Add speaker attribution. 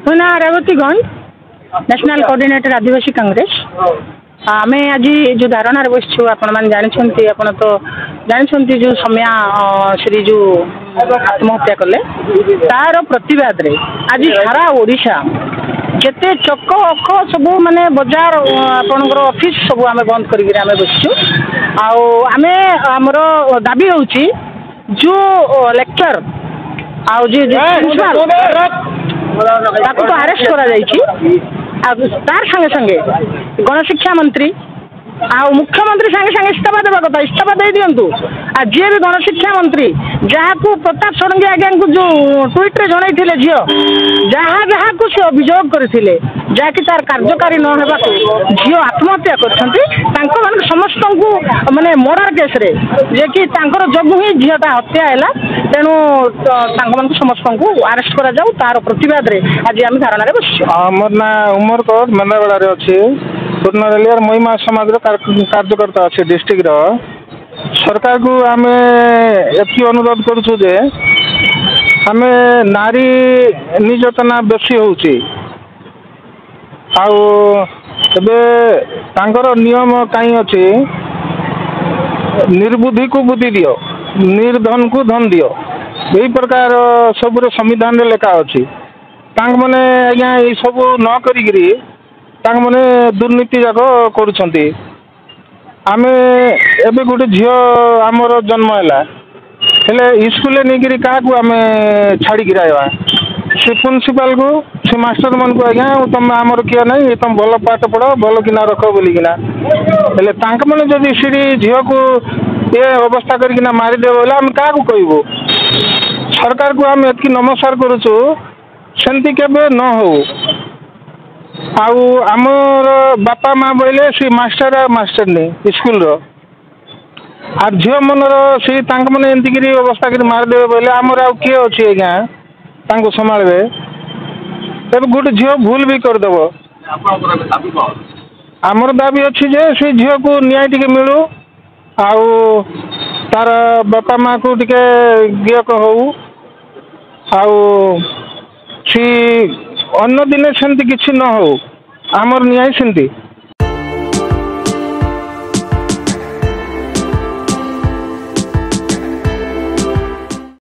Speaker 1: ମୋ ନାଁ रेवतीगंज national coordinator आदिवासी कांग्रेस आम आज जो धारणा बस आपण जानते आप तो जानते जो सम्या श्री जो आत्महत्या कले तार प्रतिवाद रे आज सारा ओडिशा जिते चक अख सब माने बाजार आपणकर ऑफिस सब आम बंद करके बसचु आमे आमर दाबी होची जो लेक्चर आउ जे ताको तो अरेस्ट करा जाइछि तार संगे संगे गणशिक्षा मंत्री आ मुख्यमंत्री संगे संगे इस्तीफा देवा कथा इस्तीफा दे दिंतु आ जी भी गणशिक्षा मंत्री जहाँ को प्रताप षडंगी आज्ञा को जो ट्वीट रे जन झील जहाँ जहाँ को से अभियोग करते जहाँकि तार कार्यकारी न होगा झील आत्महत्या कर समस्त को माने मर्डर केस रे जे कि जगू ही झीलटा हत्या है तेणु समस्त को अरेस्ट करा जाऊ तार प्रतिवाद रे आज आम धारणा बस
Speaker 2: मोर ना उमरकोट मेंदाबेड़ा अच्छी पूर्णरेलियार महिमा समाज कार्यकर्ता अच्छे डिस्ट्रिक्ट सरकार को आम एति अनुरोध करुचु जे आम नारी निर्यातना बेसी होउची आउ नियम कहीं अच्छी निर्बुद्धि को बुद्धि दियो निर्धन को धन दियो यही प्रकार सब संविधान रे लेखा अच्छी मैंने आज्ञा ये सब न करी मैंने दुर्नीति जाक करुँचे आम एबे गोटे झील आमर जन्म है स्कूल नहीं क्या आम छाड़ी आवा से प्रिंसिपाल को से मास्टर मन को आज्ञा तुम आमर किया नहीं तुम भल पाठ पढ़ भल किना रख बोलिकिना मैंने जदि सीढ़ी झील को ये अवस्था करना मारिदे बोले आम क्या कहबू सरकार को आम एतकी नमस्कार करुचु सेमती केबे न हो आउ आमर बापा माँ बोले सी मास्टर मास्टर नहीं स्कूल आर झील मनर सी मैंने एमती अवस्था कर मारिदे बोले आमर आउ किए अच्छी आज्ञा संभाले तब गोटे झील भूल भी करदेव आमर दाबी अच्छी जे से झील को न्याय टिके मिलू आउ तार बापा माँ को टिके गियक हो आउ सी अन्य दिने सेमती किसी न हो आमर न्याय सेमती